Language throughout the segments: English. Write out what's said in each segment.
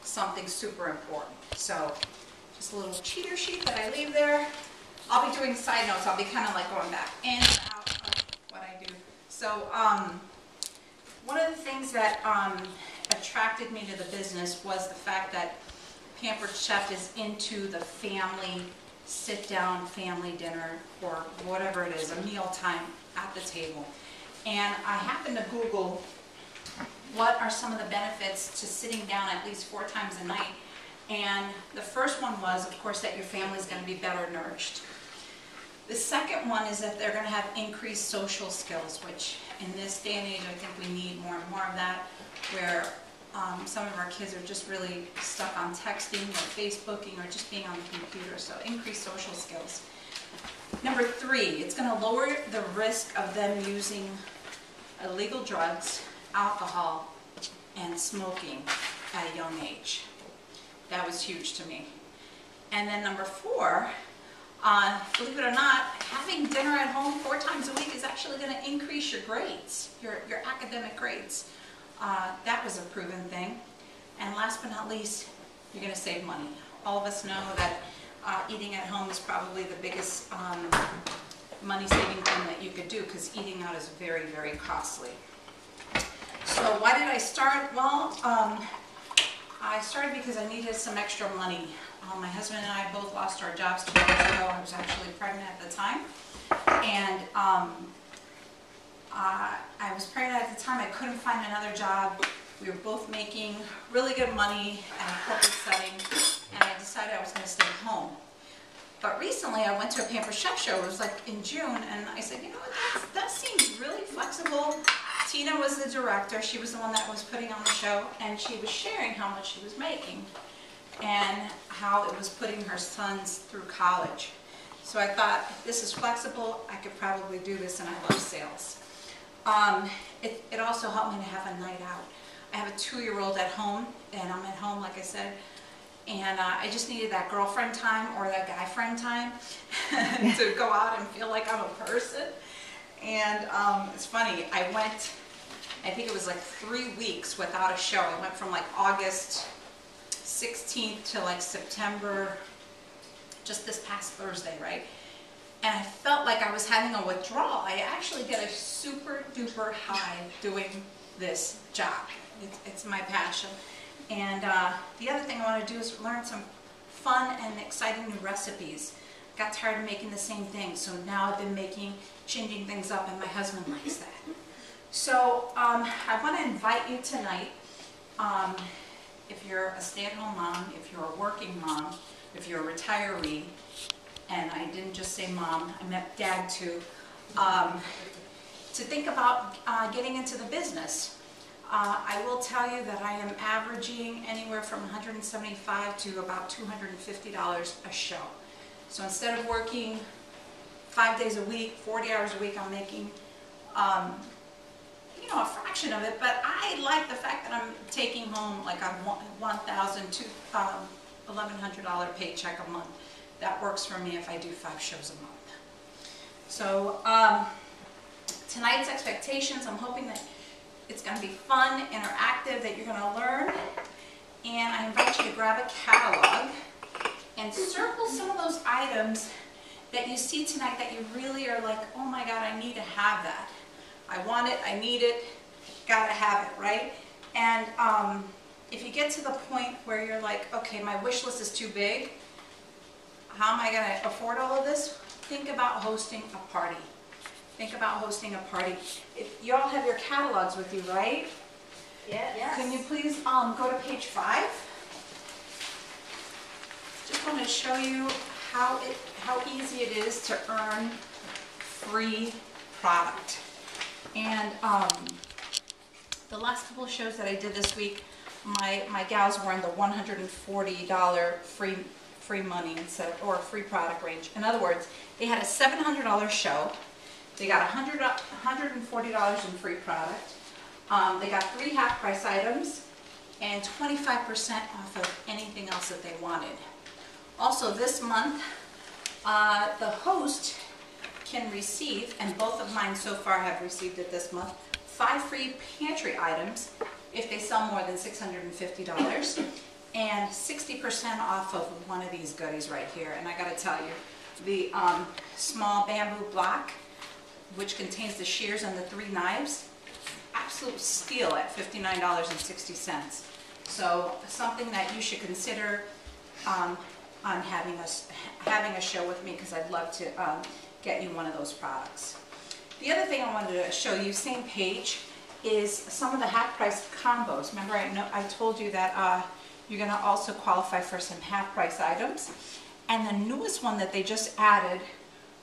something super important. So just a little cheater sheet that I leave there. I'll be doing side notes. I'll be kind of like going back in and out of what I do. So one of the things that attracted me to the business was the fact that Pampered Chef is into the family sit-down family dinner, or whatever it is, a meal time at the table. And I happened to Google what are some of the benefits to sitting down at least 4 times a night. And the first one was, of course, that your family's going to be better nourished. The second one is that they're going to have increased social skills, which in this day and age, I think we need more and more of that, where some of our kids are just really stuck on texting or Facebooking or just being on the computer, so increased social skills. Number 3, it's going to lower the risk of them using illegal drugs, alcohol, and smoking at a young age. That was huge to me. And then number 4, believe it or not, having dinner at home 4 times a week is actually going to increase your grades, your academic grades. That was a proven thing. And last but not least, you're going to save money. All of us know that eating at home is probably the biggest money-saving thing that you could do, because eating out is very, very costly. So why did I start? Well, I started because I needed some extra money. My husband and I both lost our jobs 2 years ago. I was actually pregnant at the time. And I was pregnant at the time. I couldn't find another job. We were both making really good money in a corporate setting, and I decided I was going to stay home. But recently I went to a Pampered Chef show. It was like in June, and I said, you know what, that seems really flexible. Tina was the director. She was the one that was putting on the show, and she was sharing how much she was making and how it was putting her sons through college. So I thought, if this is flexible, I could probably do this, and I love sales. It also helped me to have a night out. I have a 2-year-old at home, and I'm at home, like I said, and I just needed that girlfriend time or that guy friend time to go out and feel like I'm a person. And it's funny, I went, I think it was like 3 weeks without a show. I went from like August 16th to like September, just this past Thursday, right? And I felt like I was having a withdrawal. I actually get a super duper high doing this job. It's my passion. And the other thing I want to do is learn some fun and exciting new recipes. Got tired of making the same thing, so now I've been changing things up, and my husband likes that. So I want to invite you tonight, if you're a stay-at-home mom, if you're a working mom, if you're a retiree, and I didn't just say mom, I meant dad too, to think about getting into the business. I will tell you that I am averaging anywhere from $175 to about $250 a show. So instead of working 5 days a week, 40 hours a week, I'm making you know, a fraction of it, but I like the fact that I'm taking home like a $1,000 to $1,100 paycheck a month. That works for me if I do 5 shows a month. So tonight's expectations, I'm hoping that it's going to be fun, interactive, that you're going to learn. And I invite you to grab a catalog and circle some of those items that you see tonight that you really are like, oh my God, I need to have that. I want it, I need it, gotta have it, right? And if you get to the point where you're like, okay, my wish list is too big, how am I gonna afford all of this? Think about hosting a party. Think about hosting a party. You all have your catalogs with you, right? Yes. Can you please go to page 5? Just want to show you how easy it is to earn free product. And the last couple of shows that I did this week, my gals were in the $140 free money instead of, or free product range. In other words, they had a $700 show. They got $140 in free product. They got 3 half-price items and 25% off of anything else that they wanted. Also, this month, the host can receive, and both of mine so far have received it this month, 5 free pantry items if they sell more than $650. and 60% off of one of these goodies right here. And I gotta tell you, the small bamboo block, which contains the shears and the 3 knives, absolute steal at $59.60. So something that you should consider on having a show with me, because I'd love to get you one of those products. The other thing I wanted to show you, same page, is some of the half price combos. Remember, I told you that you're going to also qualify for some half price items. And the newest one that they just added,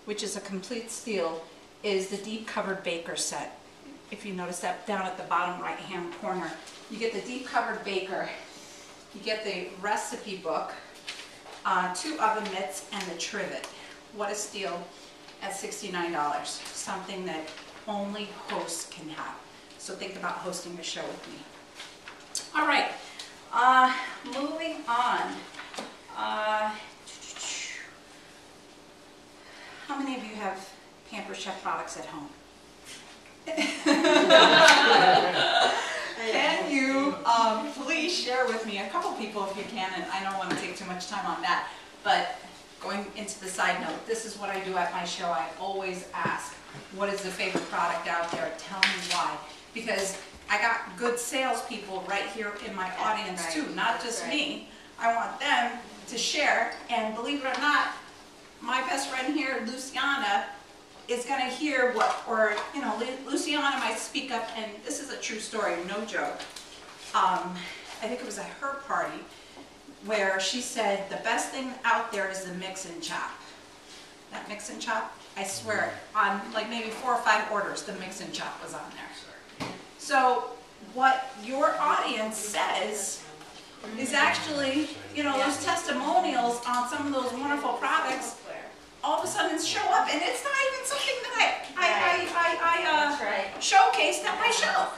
which is a complete steal, is the deep covered baker set. If you notice that down at the bottom right hand corner, you get the deep covered baker, you get the recipe book, 2 oven mitts, and the trivet. What a steal at $69. Something that only hosts can have. So think about hosting a show with me. All right, moving on. How many of you have Pampered Chef products at home? Can you please share with me, a couple people if you can, and I don't want to take too much time on that, but going into the side note, this is what I do at my show. I always ask, what is the favorite product out there? Tell me why. Because I got good salespeople right here in my audience too, not just me. I want them to share, and believe it or not, my best friend here, Luciana, is going to hear what, or, you know, Luciana might speak up, and this is a true story, no joke. I think it was at her party where she said the best thing out there is the mix and chop. That mix and chop, I swear, on like maybe 4 or 5 orders, the mix and chop was on there. So what your audience says is actually, you know, those testimonials on some of those wonderful products all of a sudden show up, and it's not even something that I showcased at my show.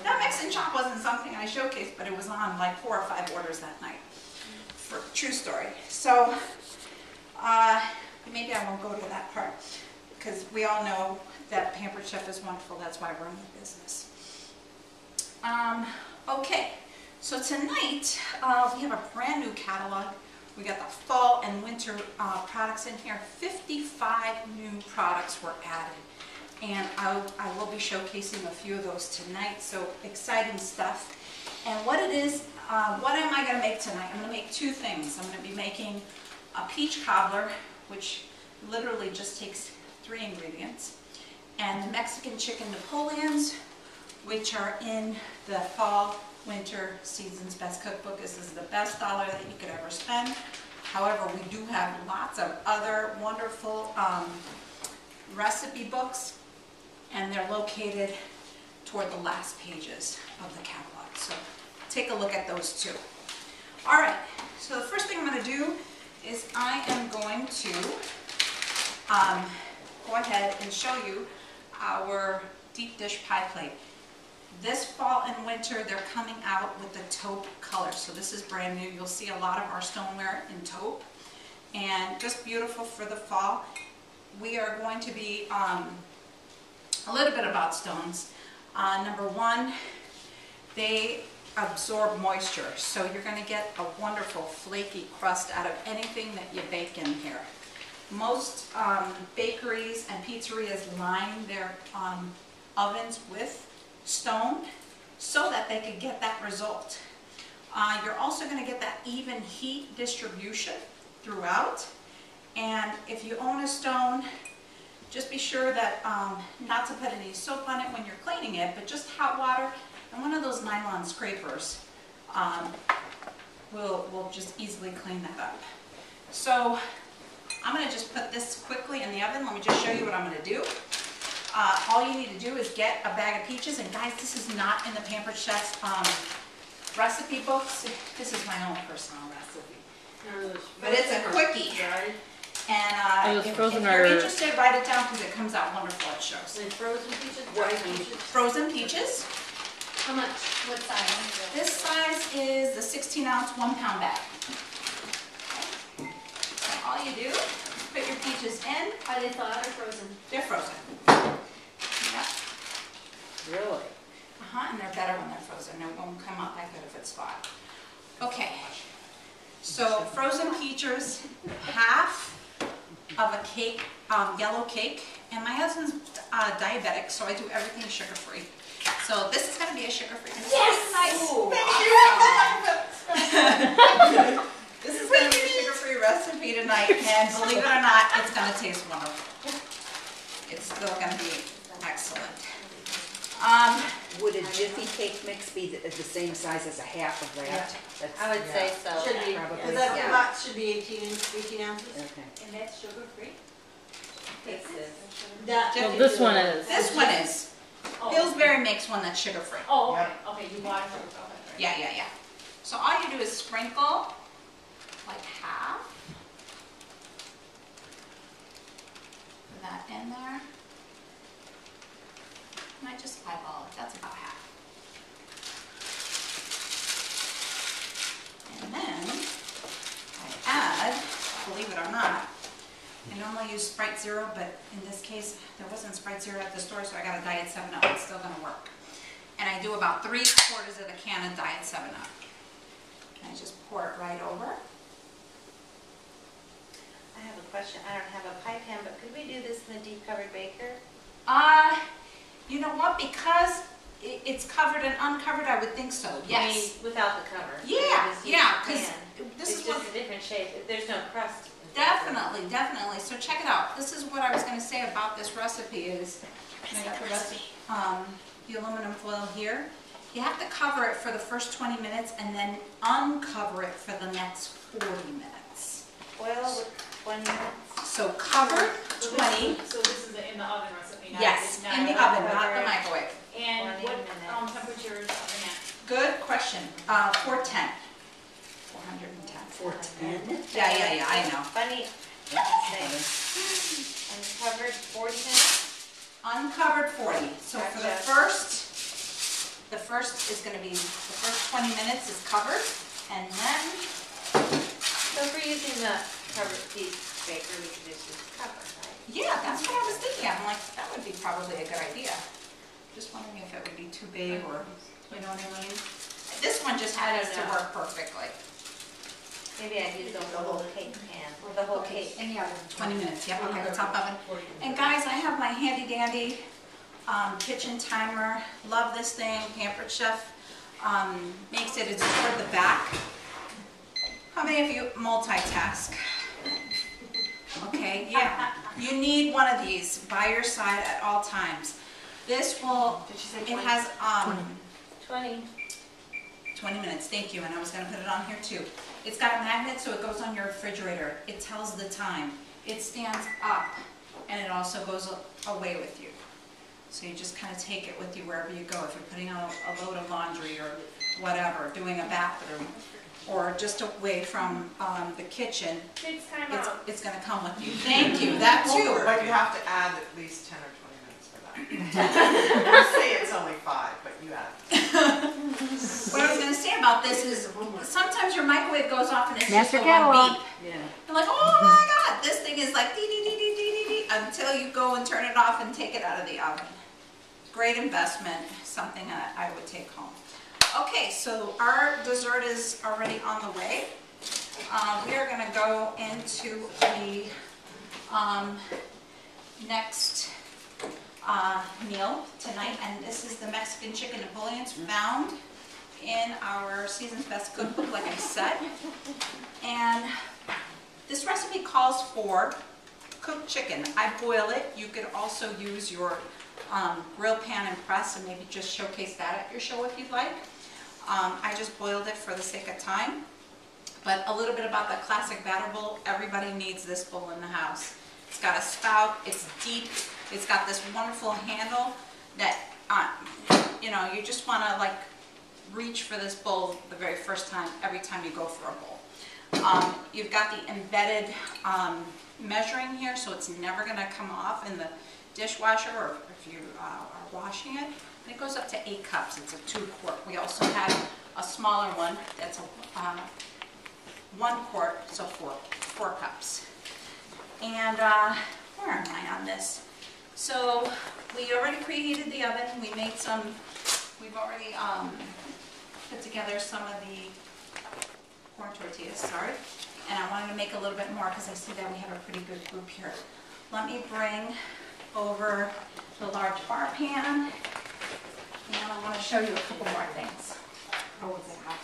That mix and chop wasn't something I showcased, but it was on like 4 or 5 orders that night. For true story. So maybe I won't go to that part, because we all know that Pampered Chef is wonderful. That's why we're in the business. Okay, so tonight we have a brand new catalog. We got the fall and winter products in here. 55 new products were added, and I will be showcasing a few of those tonight, so exciting stuff. And what it is, what am I going to make tonight? I'm going to make 2 things. I'm going to be making a peach cobbler, which literally just takes 3 ingredients, and Mexican chicken Napoleons, which are in the fall winter season's best cookbook. This is the best dollar that you could ever spend. However, we do have lots of other wonderful recipe books, and they're located toward the last pages of the catalog. So take a look at those too. All right, so the first thing I'm going to do is I am going to go ahead and show you our deep dish pie plate. This fall and winter, they're coming out with the taupe color. So this is brand new. You'll see a lot of our stoneware in taupe, and just beautiful for the fall. We are going to be a little bit about stones. Number 1, they absorb moisture. So you're going to get a wonderful flaky crust out of anything that you bake in here. Most bakeries and pizzerias line their ovens with stone so that they could get that result. You're also going to get that even heat distribution throughout, and if you own a stone, just be sure that not to put any soap on it when you're cleaning it, but just hot water and one of those nylon scrapers will just easily clean that up. So I'm going to just put this quickly in the oven. Let me just show you what I'm going to do. All you need to do is get a bag of peaches, and guys, this is not in the Pampered Chef's recipe books. This is my own personal recipe, but it's a quickie. And if you're interested, write it down, because it comes out wonderful at shows. Frozen peaches, dried peaches. Frozen peaches. How much? What size? This size is the 16-ounce 1-pound bag. Okay. So all you do is put your peaches in. Are they thawed or frozen? They're frozen. Yep. Really? And they're better when they're frozen. They won't come out that good if it's thawed. Okay, So frozen peaches, half of a cake, yellow cake, and my husband's diabetic, so I do everything sugar-free. So this is going to be a sugar-free. Yes! Nice. Ooh, This is going to be a sugar-free recipe tonight, and believe it or not, it's going to taste wonderful. It's still going to be excellent. Would a Jiffy cake mix be the same size as a half of that? Yeah. That's- I would say so. Should be, Probably, because that yeah. lot should be 18 ounces. Okay. And that's sugar-free? This is. That- Well, this one is. This one is. Pillsbury makes one that's sugar-free. Oh, okay, okay, you bought it, okay. Yeah. So all you do is sprinkle like half. Put that in there. And I just eyeball it, that's about half. And then I add, believe it or not, I normally use Sprite Zero, but in this case, there wasn't Sprite Zero at the store, so I got a Diet 7-Up. It's still gonna work. And I do about 3/4 of the can of Diet 7-Up. And I just pour it right over. I have a question. I don't have a pie pan, but could we do this in a deep covered baker? You know what, because it's covered and uncovered, I would think so, yes. I mean, without the cover. Yeah, Just use yeah, the because pan. this It's is what, just a different shape. There's no crust. definitely. So check it out. This is what I was gonna say about this recipe is, and I got the recipe, the aluminum foil here. You have to cover it for the first 20 minutes and then uncover it for the next 40 minutes. Foil with 20 minutes. So cover 20, So this is in the oven recipe, not? yes, not in the oven, not the microwave. And 20 what minutes. temperature is the oven at? Good question. 410. 410. 410? Yeah, I know. Funny thing. Uncovered 40 minutes. Uncovered 40. So for the first is going to be, the first 20 minutes is covered, and then, So if we're using the covered deep baker, we could just use cover, right? yeah, that's what I was thinking. I'm like, that would be probably a good idea. Just wondering if it would be too big or, you know what I mean? This one just happens to work perfectly. Maybe I'd use the whole cake pan, or the whole cake. in the oven. 20 minutes, yeah, okay, the top oven. And guys, I have my handy dandy kitchen timer. Love this thing. Pampered Chef makes it. It's toward the back. How many of you multitask? Okay, yeah. You need one of these by your side at all times. This will, it has 20. 20 minutes, thank you, and I was going to put it on here too. It's got a magnet so it goes on your refrigerator. It tells the time. It stands up and it also goes away with you. So you just kind of take it with you wherever you go. If you're putting out a load of laundry or whatever, doing a bathroom, or just away from the kitchen, It's time out. it's going to come with you. Thank you, that too. But you have to add at least 10 or 20 minutes for that. You say it's only 5, but you add. What I was going to say about this is sometimes your microwave goes off and it's Master just a one catalog. beep. Yeah. You're like, oh my God, this thing is like dee dee dee dee dee dee dee until you go and turn it off and take it out of the oven. Great investment, something that I would take home. Okay, so our dessert is already on the way. We are going to go into the next meal tonight, and this is the Mexican chicken Napoleons found in our Season's Best Cookbook, like I said. And this recipe calls for cooked chicken. I boil it. You could also use your grill pan and press and maybe just showcase that at your show if you'd like. I just boiled it for the sake of time. But a little bit about the classic batter bowl. Everybody needs this bowl in the house. It's got a spout, it's deep, it's got this wonderful handle that, you know, you just want to like reach for this bowl the very first time, every time you go for a bowl. You've got the embedded measuring here, so it's never going to come off in the dishwasher or if you are washing it. And it goes up to 8 cups. It's a 2-quart. We also have a smaller one that's a 1 quart, so 4 cups. And where am I on this? So we already preheated the oven. We made some, we've already put together some of the corn tortillas. tortillas, sorry. And I wanted to make a little bit more because I see that we have a pretty good group here. Let me bring over the large bar pan, and I want to show you a couple more things. Oh, is it hot?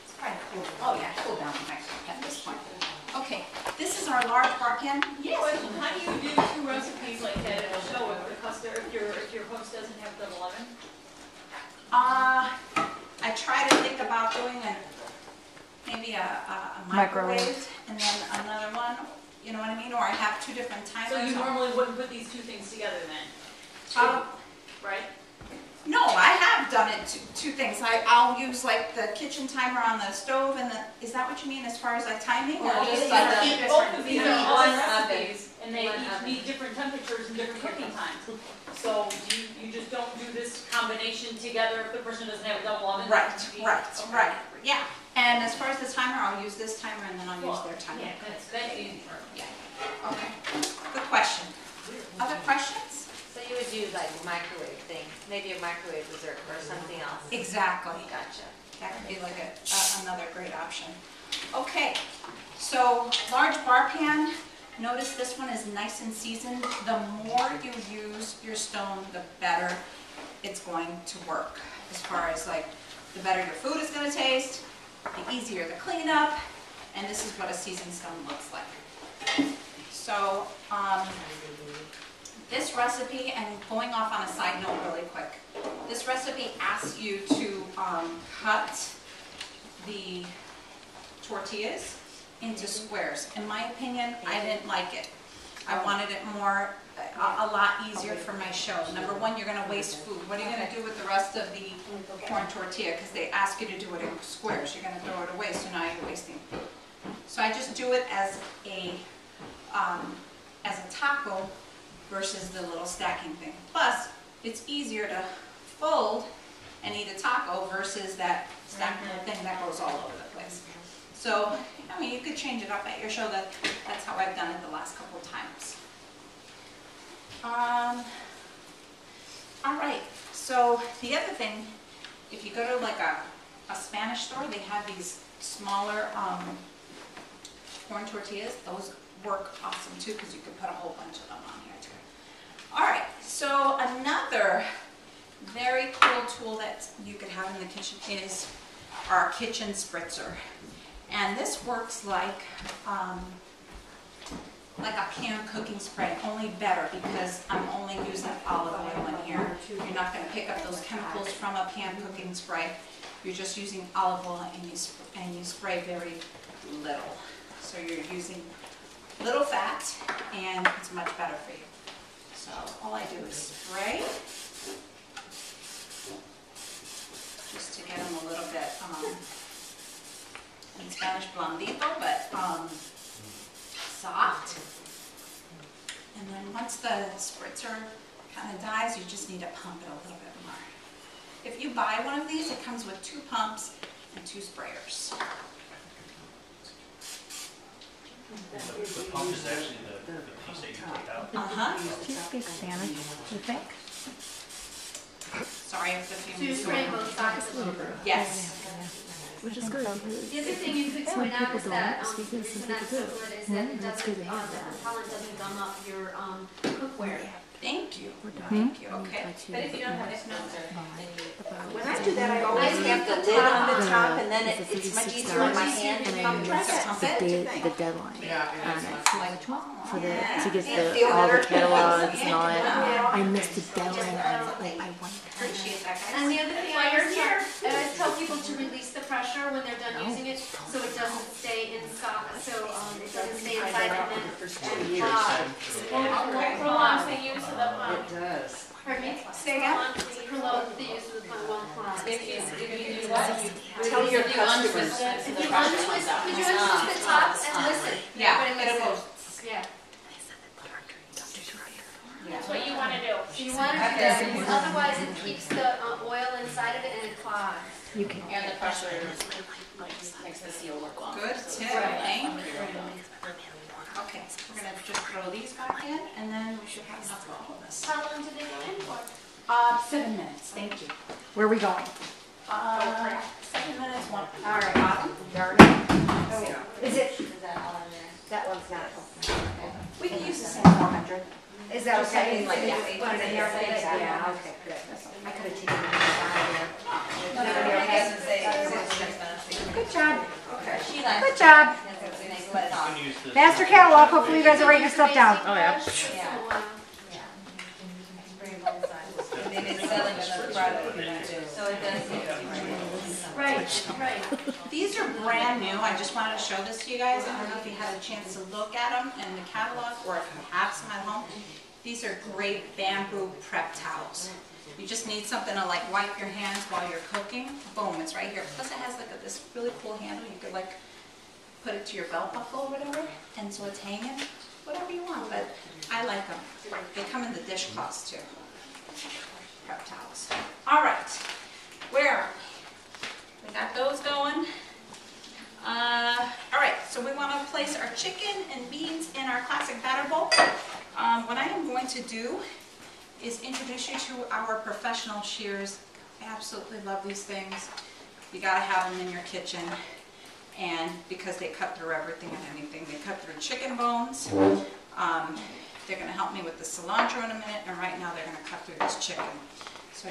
It's probably cool. Oh yeah, cool down at this point. Okay, this is our large bar pan. Yes. Question, how do you do two recipes like that in a show if the customer, if your host doesn't have the oven? I try to think about doing maybe a microwave and then another one, you know what I mean? Or I have two different timers. So you normally wouldn't put these two things together then? Right? No, I have done it two things. I'll use like the kitchen timer on the stove and is that what you mean as far as like timing? Or just like Both of these are all One recipes, and they One each oven. need different temperatures and different cooking times. So you just don't do this combination together if the person doesn't have a double oven? Right, Okay. right, yeah. And as far as the timer, I'll use this timer and then I'll use their timer. Yeah, that's easy. Yeah, okay. Good question. Other questions? So you would do like a microwave thing, maybe a microwave dessert or something else? Exactly. Gotcha. That would be like another great option. Okay, so large bar pan. Notice this one is nice and seasoned. The more you use your stone, the better it's going to work. As far as like, the better your food is going to taste, the easier the cleanup, and this is what a seasoned stone looks like. So, this recipe, and going off on a side note really quick, this recipe asks you to cut the tortillas into squares. In my opinion, I didn't like it. I wanted it more, a lot easier for my show. Number one, you're going to waste food. What are you going to do with the rest of the corn tortilla? Because they ask you to do it in squares. You're going to throw it away, so now you're wasting food. So I just do it as a taco versus the little stacking thing. Plus, it's easier to fold and eat a taco versus that stackable thing that goes all over the place. So, I mean, you could change it up at your show. That's how I've done it the last couple of times. All right, so the other thing, if you go to like a Spanish store, they have these smaller corn tortillas. Those work awesome too because you can put a whole bunch of them on here too. All right, so another very cool tool that you could have in the kitchen is our kitchen spritzer. And this works like a pan cooking spray, only better because I'm only using olive oil in here. You're not going to pick up those chemicals from a pan cooking spray. You're just using olive oil and you spray very little. So you're using little fat and it's much better for you. So all I do is spray just to get them a little bit in Spanish blandito, but soft. And then once the spritzer kind of dies, you just need to pump it a little bit more. If you buy one of these, it comes with 2 pumps and 2 sprayers. The pump is actually the piece that you take out. Do you speak Spanish, you think? Sorry if the So you're fumes spraying both sides of them. Yes. Which is good. The other thing you could Some point out people is that, don't speak the it, some reason that's people so do. good is that it That's doesn't, good to have the that. propellant doesn't gum up your, cookware. Thank you. We're done. Thank you. Okay. But if you don't have a smelter, When I do that, I always have the lid on the top, and then it's much easier on my hand to pump the deadline Yeah, on it is it much. Like, for the to get Feel all the better. catalogs and all that. I missed the deadline on it. Like I went. appreciate that, guys. And the other thing I always tell people to release the pressure when they're done using it, so it doesn't stay in stock, so it doesn't stay inside and then Prolongs the use of the pump. It does. Pardon me? Say again? Prolong the use of the pump, one pump. If you do what? Tell your customers. If you untwist, could you untwist the top and listen? Yeah, Everybody it'll listen. Yeah. That's what you want to do. So you want to do that, because otherwise it keeps the oil inside of it and it clogs. You can. And the pressure makes the seal work well. Good tip. Thank you. Okay, we're going to just throw these back in, and then we should have enough for all of this. How long did they go in for? 7 minutes. Thank you. Where are we going? 7 7 minutes, one. All right, darn it. Oh, is it, that one's not open. We can use the same 400. Is that Just okay? something like that. Put it in there like that? Yeah, okay, good. I could have taken it out of there. Good job. Good job. You can use the- Master catalog, hopefully you guys are writing your stuff down. Oh, yeah. Right. These are brand new. I just wanted to show this to you guys. I don't know if you had a chance to look at them in the catalog or if you have some at home. These are great bamboo prep towels. You just need something to like wipe your hands while you're cooking. Boom, it's right here. Plus it has like this really cool handle. You could like put it to your belt buckle or whatever. And so it's hanging, whatever you want. But I like them. They come in the dishcloths too. Prep towels. All right, where are we? We got those going. All right, so we want to place our chicken and beans in our classic batter bowl. What I am going to do is introduce you to our professional shears. I absolutely love these things. You gotta have them in your kitchen, and because they cut through everything and anything. They cut through chicken bones. They're gonna help me with the cilantro in a minute, and right now they're gonna cut through this chicken. So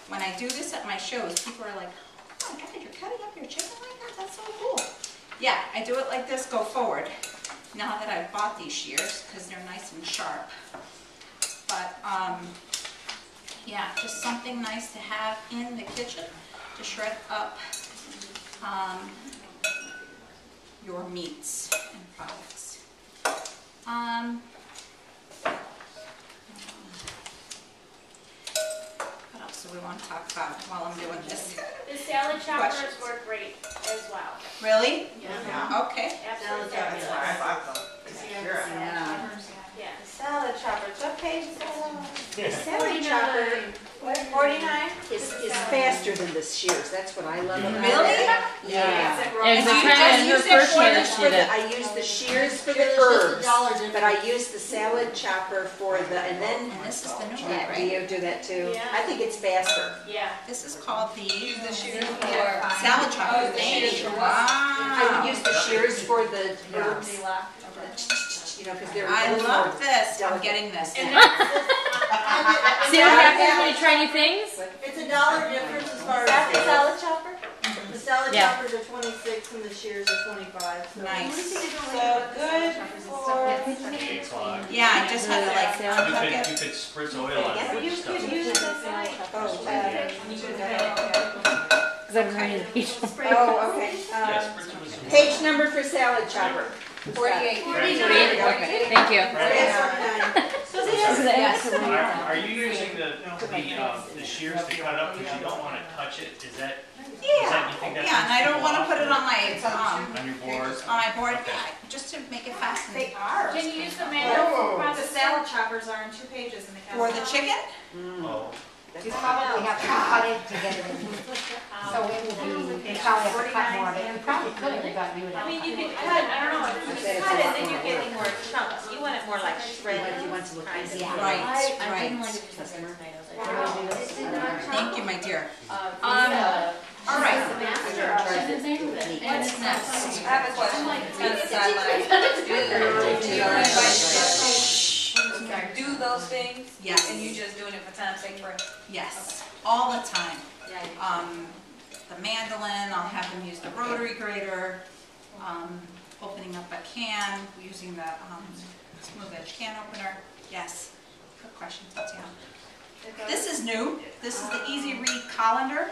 when I do this at my shows, people are like, oh my God, you're cutting up your chicken like that? That's so cool. Yeah, I do it like this, go forward. Now that I've bought these shears, because they're nice and sharp. But yeah, just something nice to have in the kitchen to shred up your meats and products. What else do we want to talk about while I'm doing this? The salad choppers Questions? work great as well. Really? Yeah. Okay. Absolutely. I bought them. Sure. Yeah. Salad choppers, what page is that on? Yeah. Salad chopper, 49? Is faster than the shears, that's what I love about it. Really? Yeah. And do you the just use it first for year the- she did. I use the shears for the herbs, but I use the salad chopper for the, and then, And this is the new one, yeah, do right? you do that too? Yeah. I think it's faster. Yeah. This is called the salad chopper. I would Wow. use the shears for the herbs, you know, because they're a I little love more this. I'm delicate. getting this. And now. See what happens when you try new things? It's $1 difference as far as. the salad chopper? The salad Yeah. choppers are 26 and the shears are 25. So. Nice. So good for. 8 o'clock. Yeah, I just had to like You unhook could, it. you could spritz oil on it. You Just could stuff. use the salad chopper. Because I'm reading the page. Oh, okay. Yeah, spritz it with some. Page number for salad chopper. 48. Okay, thank you. Are you using the shears to cut up because you don't want to touch it? Is that, Yeah, you think that's yeah, and I don't want to put it on my on your board? on my board, just to make it fast. They are. Can you use the manual? The salad choppers are on 2 pages in the For catalog. the chicken? Oh, You probably have to cut it to get it in. So it would be, you probably have to cut more of it. You probably could have got you. I mean, you could cut, I don't know, if you said it's cut a it, lot then more you're getting more chunks. You want it more like shredded. You want to look easy. Right, right. Customer. Thank you, my dear. All right. What's next? I have a question. Do those things? Yes. And you just doing it for time's sake for? Yes, all the time. The mandolin, I'll have them use the rotary grater, opening up a can, using the smooth edge can opener. Yes, good question, Tatiana. This is new. This is the Easy Read colander,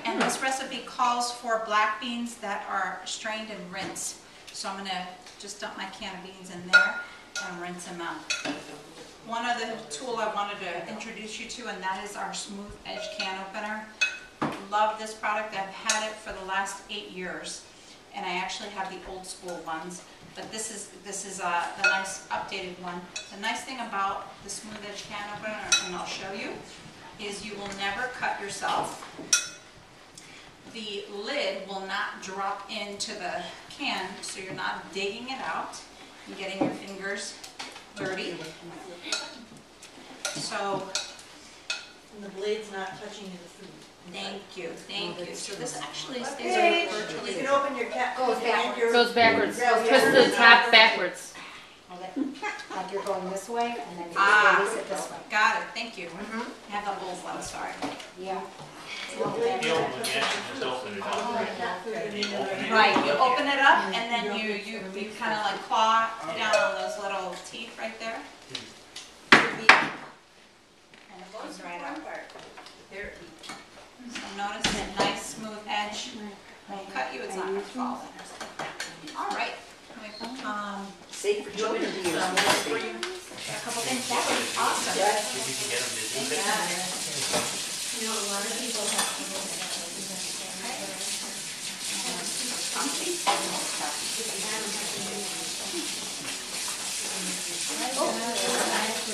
and this recipe calls for black beans that are strained and rinsed. So I'm gonna just dump my can of beans in there and rinse them out. One other tool I wanted to introduce you to, and that is our smooth edge can opener. Love this product. I've had it for the last 8 years, and I actually have the old school ones, but this is the nice updated one. The nice thing about the smooth edge can opener, and I'll show you, is you will never cut yourself. The lid will not drop into the can, so you're not digging it out and getting your fingers dirty. So And the blade's not touching the food. Thank you, thank you. So this actually What stays page? over You virtually. can open your cat. Goes and backwards. your- Goes backwards. Yeah, Twist yeah. the top backwards. Like you're going this way, and then you Ah. release it this way. Got it, thank you. Mhm. I have the old one, sorry. Yeah. The old one, you actually just open it up. Cat food in the other- Right, you open it up and then you kind of like claw down on those little teeth right there. And it goes right up. So notice a nice smooth edge. Won't cut you, it's not gonna fall in. All right. Safe for children to use. A couple things, that would be awesome. If you can get them to do it. You know, a lot of people have to go.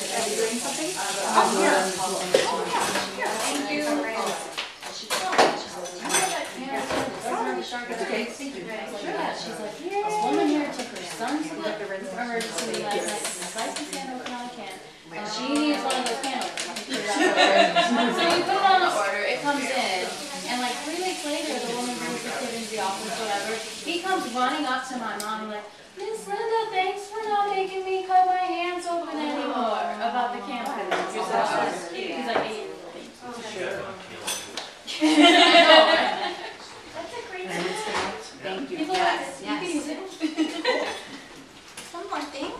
Are you doing something? Thank you. Yeah, she's like, this woman here took her son's emergency last night, sliced his hand open on a can, and she needs one of those can openers. So you put it on the order, it comes in, and like 3 weeks later, the woman brings the kid into the office, whatever. He comes running up to my mom and like, Miss Linda, thanks for not making me cut my hands open anymore about the can opener. He's like 8 years old. That's a great Thank you. He's like, Yes, you can use it. One more thing.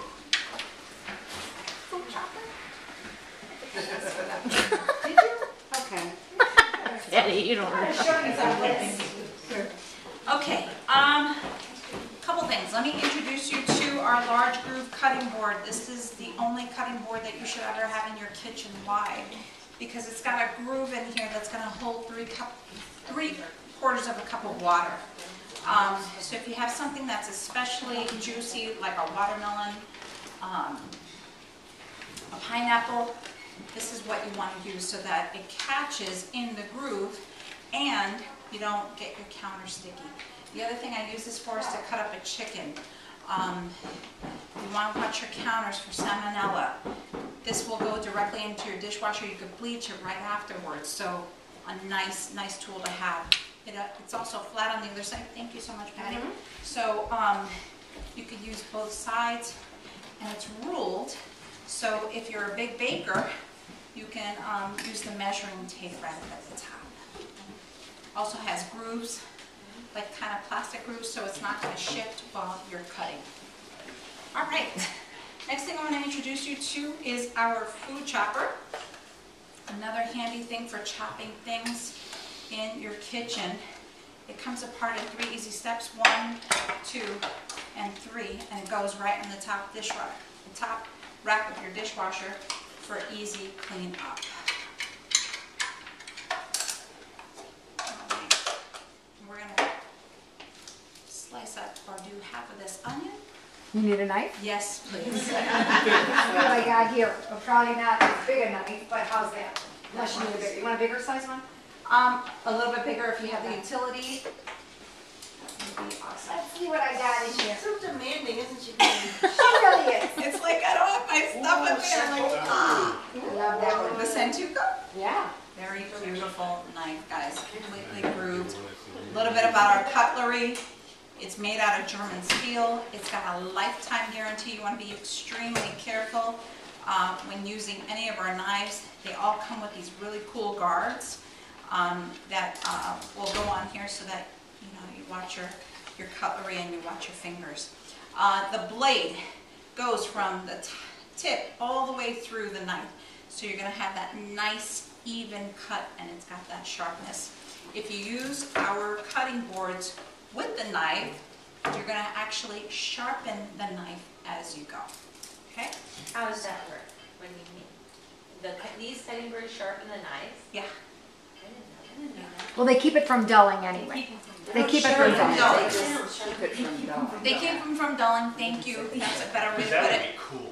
Food chopper. Okay. Daddy, you don't know. Okay, couple things. Let me introduce you to our large groove cutting board. This is the only cutting board that you should ever have in your kitchen. Why? Because it's got a groove in here that's going to hold 3/4 of a cup of water. So if you have something that's especially juicy, like a watermelon, a pineapple, this is what you want to use so that it catches in the groove and you don't get your counter sticky. The other thing I use this for is to cut up a chicken. You want to watch your counters for salmonella. This will go directly into your dishwasher. You could bleach it right afterwards. So a nice tool to have. It's also flat on the other side. Thank you so much, Patty. So you could use both sides, and it's ruled. So if you're a big baker, you can use the measuring tape right up at the top. Also has grooves, like kind of plastic grooves, so it's not going to shift while you're cutting. All right, next thing I want to introduce you to is our food chopper. Another handy thing for chopping things in your kitchen. It comes apart in 3 easy steps, 1, 2, and 3, and it goes right in the top dish rack, the top rack of your dishwasher for easy clean up. We're gonna slice up or do half of this onion. You need a knife? Yes, please. What I got here, probably not as big a knife, but how's that? Unless you need a bigger, you want a bigger size one? A little bit bigger if you have the utility. That would be awesome. Let's see what I got in here. So demanding, isn't she? She really is. It's like I don't have my stuff with me. I'm like, ah. I love that one. The Santuca. Yeah. Very beautiful knife, guys. Completely grooved. A little bit about our cutlery. It's made out of German steel. It's got a lifetime guarantee. You want to be extremely careful when using any of our knives. They all come with these really cool guards that will go on here so that you watch your cutlery and you watch your fingers. The blade goes from the tip all the way through the knife. So you're going to have that nice even cut and it's got that sharpness. If you use our cutting boards with the knife, you're going to actually sharpen the knife as you go. Okay? How does that work? What do you mean? These cutting boards sharpen the knives? Yeah. I didn't know that. Well, they keep it from dulling anyway. They keep it from dulling. They keep them from dulling. Thank you. That's a better way to put That would it. be cool.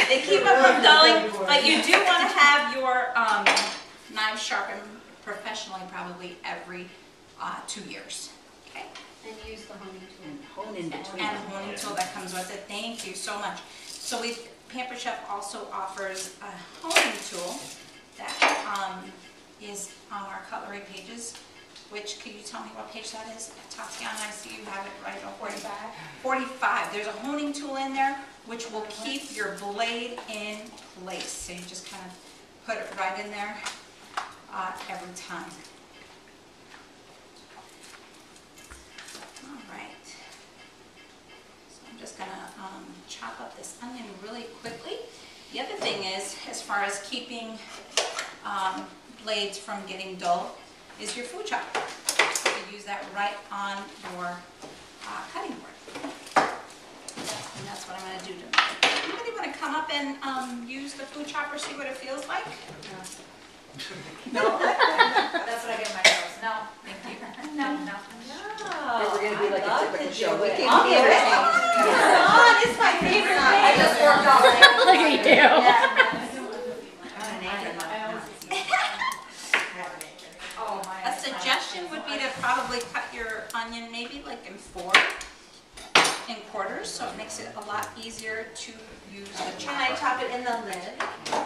They keep them from dulling, but you do want to have your knives sharpened professionally probably every 2 years. Okay? And use the honing tool. Hone in between. And a honing tool that comes with it. Thank you so much. So we've Pamper Chef also offers a honing tool that is on our cutlery pages, which, could you tell me what page that is? Tatiana, I see you have it right on 45. 45. There's a honing tool in there which will keep your blade in place. So you just kind of put it right in there every time. All right. So I'm just going to chop up this onion really quickly. The other thing is, as far as keeping blades from getting dull, is your food chopper. So you use that right on your cutting board. And that's what I'm going to do tonight. Anybody want to come up and use the food chopper, see what it feels like? No, that's what I get in my nose. No, Thank you. no, no. We're gonna be like a typical show. We can I'll do give it. it. Come on, it's my favorite thing. I just worked all day. Look at you. A suggestion would be to probably cut your onion maybe like in quarters, so it makes it a lot easier to use the chopper. Can I chop it in the lid?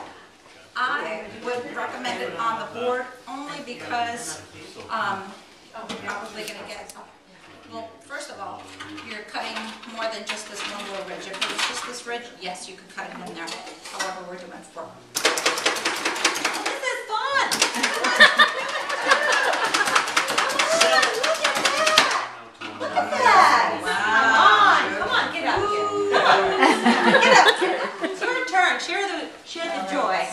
I would recommend it on the board only because you're probably going to get, well, first of all, you're cutting more than just this one little ridge. If it was just this ridge, yes, you could cut it in there. However, we're doing 4. This is fun. Look at that. Wow. Come on, get up here. Get up here. It's your turn. Share the joy.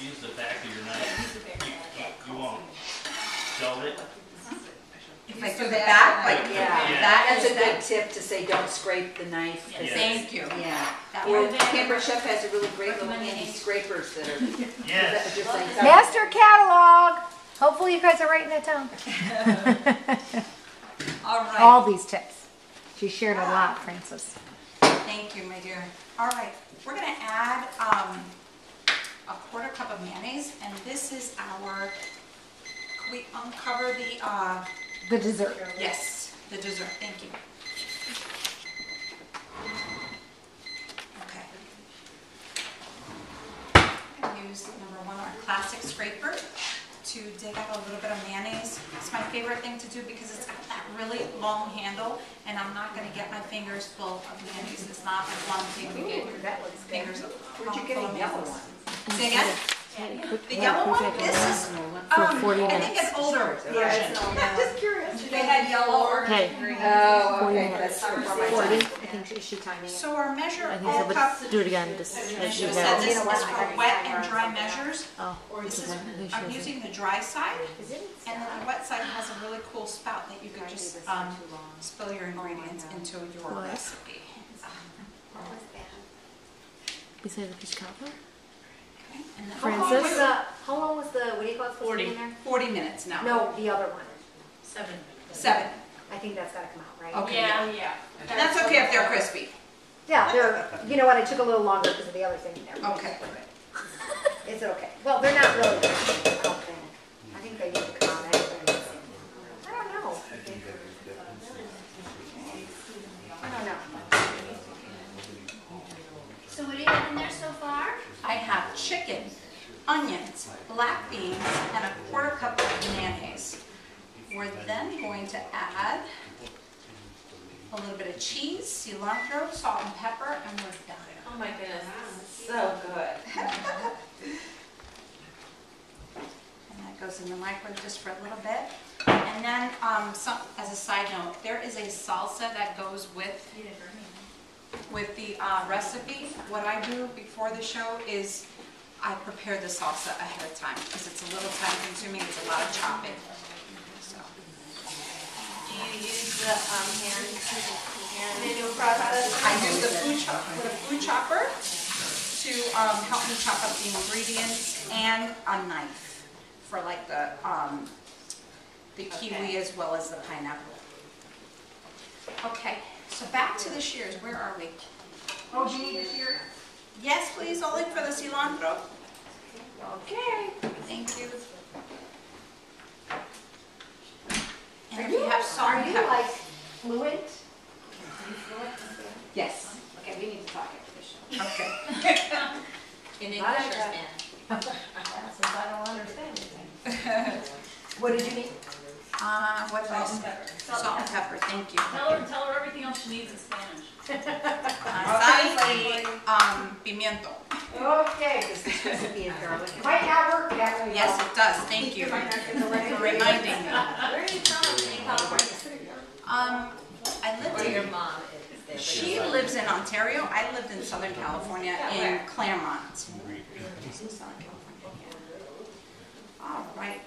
Use the back of your knife. You won't dull it. If I do the back, like, Yeah. that's a good tip to say, don't scrape the knife. Yes. Thank you. Yeah. That Or would- Pamper Chef has a really great little handy scrapers that are Yes. just like. Master catalog. Hopefully you guys are writing that down. All right. All these tips. She shared a lot, Frances. Thank you, my dear. All right, we're going to add a 1/4 cup of mayonnaise, and this is our, can we uncover The dessert. yes, the dessert, thank you. Okay. I'm going to use number 1, our classic scraper, to dig out a little bit of mayonnaise. It's my favorite thing to do because it's got that really long handle, and I'm not going to get my fingers full of mayonnaise. It's not a fun thing to get your fingers full Where'd you get of a yellow mayonnaise. one? Say again? The yellow one, this is, For 40 I think minutes. an older version. Just curious. They had yellow or Okay. Oh, 40 okay, minutes. that's for my 40. I think she timing it. So our measure I think all so, cups, but do it again, just I as should you have said go. this is for wet and dry measures. Oh, This is, okay. I think she I'm has it. using the dry side, and then the wet side has a really cool spout that you could just spill your ingredients into your What? recipe. Besides the peach cobbler? Okay, and then- Francis? How long was the, what do you call it, supposed to be in there? 40 minutes now. No, the other one. 7. I think that's gotta come out, right? Okay. Yeah. And that's okay if they're crispy. Yeah, they're, you know what, it took a little longer because of the other thing in there. Okay. Is it okay? Well, they're not really, I don't think. I think they need to come out anyway. I don't know. I don't know. So what do you have in there so far? I have chicken, onions, black beans, and a 1/4 cup of mayonnaise. We're then going to add a little bit of cheese, cilantro, salt and pepper, and we're done. Oh my goodness, so good. And that goes in the microwave just for a little bit. And then, as a side note, there is a salsa that goes with the recipe. What I do before the show is I prepare the salsa ahead of time because it's a little time consuming, it's a lot of chopping. So. Do you use the hand manual process? I use the food chopper to help me chop up the ingredients and a knife for like the kiwi as well as the pineapple. Okay, so back to the shears. Where are we? Oh, do you need a shear? Yes, please, only for the cilantro. Okay. Thank you. And Are if you, you have salt are and you pepper. like fluent? Are you fluent? Yes. Okay, we need to talk after the show. Okay. In English English or or Spanish? Spanish? Since I don't understand anything. What did you need? What did I say? Salt and pepper, thank you. Tell her everything else she needs in Spanish. Sal y pimiento. Okay, because this recipe is garlic. It might not work that way. Yes, it does, thank you It might not get the right for reminding me. Where are you from? In California? I lived Or your in, mom is there? she lives in Ontario, I lived in Southern California in Claremont. Southern California, yeah. All right,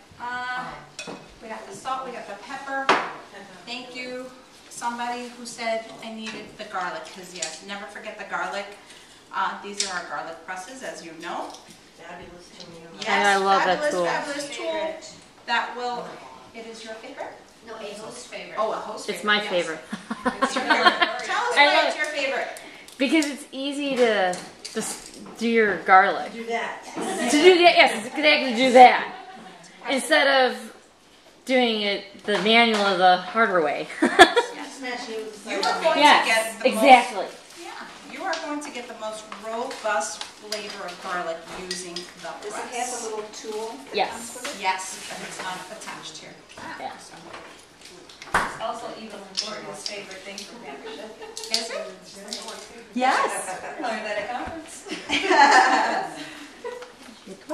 we got the salt, we got the pepper. Thank you, somebody who said I needed the garlic, because yes, never forget the garlic. These are our garlic presses, as you know. Fabulous to me. Yes, And I love that fabulous, tool. fabulous tool. That will, it is your favorite? No, a host favorite. Oh, a host favorite. It's my yes. favorite. It's your favorite. Tell us I why love it's your favorite. Because it's easy to just do your garlic. Do that. To do that, yes, it's exactly do that. Instead of doing it the manual or the harder way. You are going to Yes, get the exactly. most, yeah, you are going to get the most robust flavor of garlic using the Does it have a press. little tool? Yes. Yes, but it's not attached here. Yeah. It's also even Gloria's favorite thing for membership. Is it? Yes. Learned that at conference.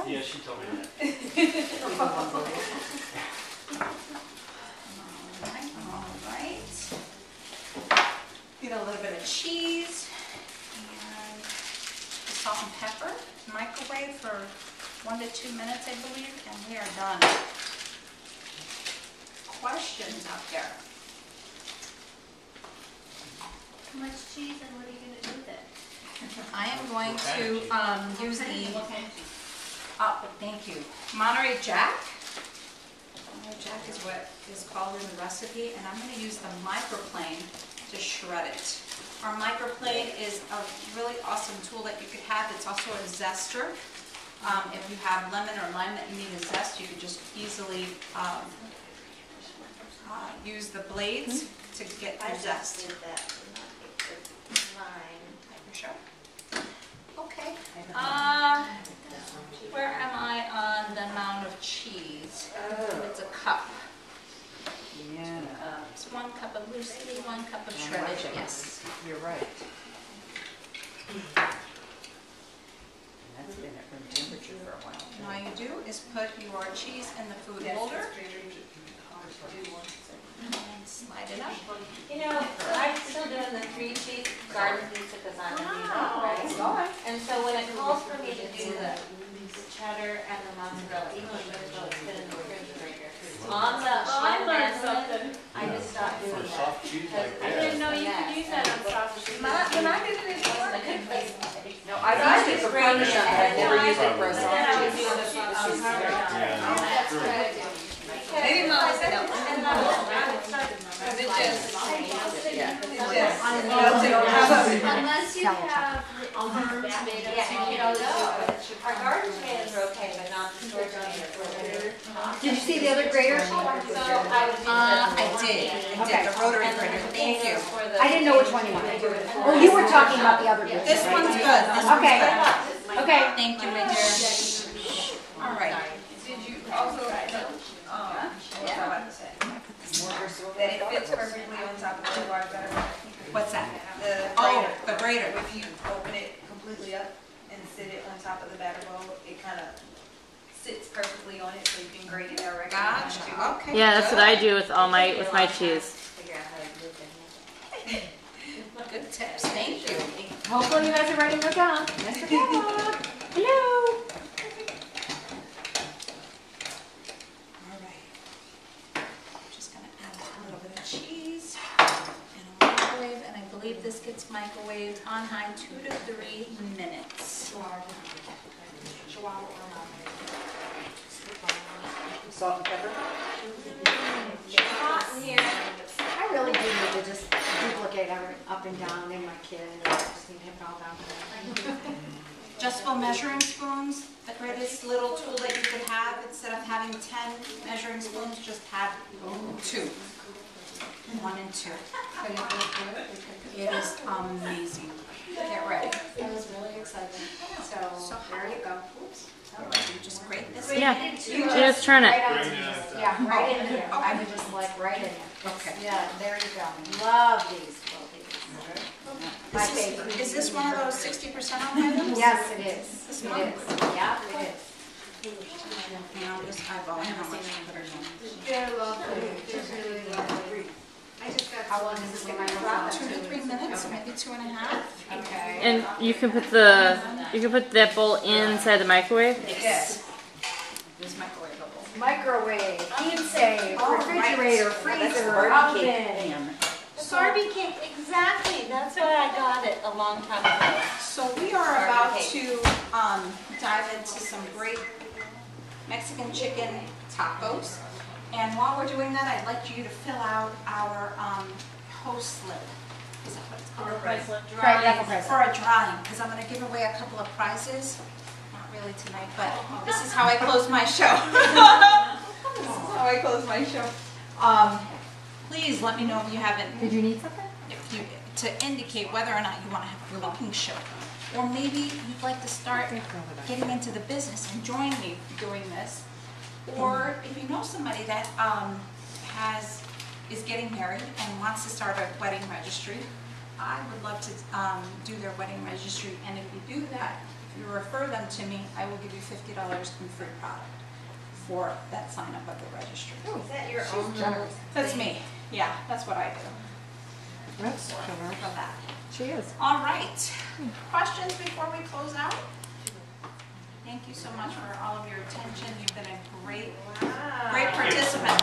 Yeah, she told me that. All right. Get a little bit of cheese and salt and pepper. Microwave for 1 to 2 minutes, I believe, and we are done. Questions out there? How much cheese and what are you gonna do with it? I am going to use the, thank you, Monterey Jack. Monterey Jack is what is called in the recipe, and I'm going to use the microplane to shred it. Our microplane is a really awesome tool that you could have. It's also a zester. If you have lemon or lime that you need a zest, you could just easily use the blades to get your zest. did that. Mine. Sure. Okay. Where am I on the amount of cheese? It's a cup. Yeah. It's 1 cup of loosely, 1 cup of shredded, yes. You're right. That's been at room temperature for a while. And all you do is put your cheese in the food holder and slide it up. You know, I'm still doing the 3 cheese garden pizza because I'm a vegan, right? And so when it calls for me to do the cheddar and the mozzarella, even though it's been in the refrigerator, on the menu, I just stopped doing that. Soft cheese like I that. didn't know you could use that on sausage. When I did it before, I couldn't place it. No, I've used it for Parmesan, but I've never used it for a But then I would soft do cheese. the Parmesan. Yeah. That's what I do. Maybe mom said that. And then I would Unless you have tomatoes, our garden tomatoes are okay, but not the store tomatoes. Did you see the other grater? So I would do I did, the rotary grater, thank you. I didn't know which one you wanted. Oh, you were talking about the other grater. This one's good, this one's Okay. good. Okay. Thank you, my dear. All right. Did you also, what was I about to say? that it fits perfectly on top of the water gutter. What's that? The Oh, grater. the grater. If you open it completely up and sit it on top of the batter bowl, it kind of sits perfectly on it, so you can grate it directly. Gotcha, okay. Yeah, that's what I do with all my cheese. Figure out how to move it. Good tips, thank you. Hopefully you guys are writing them down. Mr. Kellogg. Hello. All right. Just gonna add a little bit of cheese and a microwave, and I believe this gets microwaved on high 2 to 3 minutes. Salt and pepper? Hot in here. I really do need to just duplicate every up and down in my kid. I just need to hit it all down. Adjustable measuring spoons, the greatest little tool that you could have. Instead of having 10 measuring spoons, just have 2. 1 and 2. It is amazing. Get ready. That was really exciting. So there you go. Oops. All right, you just grate this. Yeah, you just turn it. Yeah, right in here. I would just like right in here. Okay. Yeah, there you go. Love these. Love these. My favorite. Is this one of those 60% off items? Yes, it is. This It one? is. Yeah, it is. And I'll just eyeball how much to put in. They're lovely. They're really lovely. I just got. How long is this going to go? 2 to 3 minutes, maybe 2.5. Okay. And you can put that bowl inside the microwave. Yes. This microwavable. Microwave, heat safe, All refrigerator, right. freezer, oven. Sorbet cake, exactly, that's why I got it a long time ago. So we are about to dive into some great Mexican chicken tacos. And while we're doing that, I'd like you to fill out our host slip. Is that what it's called? For a drawing, because I'm going to give away a couple of prizes. Not really tonight, but this is how I close my show. This is how I close my show. Please let me know if you haven't. Did you need something? If you, to indicate whether or not you want to have a cooking show. Or maybe you'd like to start getting into the business and join me doing this. Or if you know somebody that is getting married and wants to start a wedding registry, I would love to do their wedding registry. And if you do that, if you refer them to me, I will give you $50 in free product for that sign up of the registry. Is that your own? That's me. Yeah, that's what I do. That's For that. She is. All right. Questions before we close out? Thank you so much for all of your attention. You've been a great participant.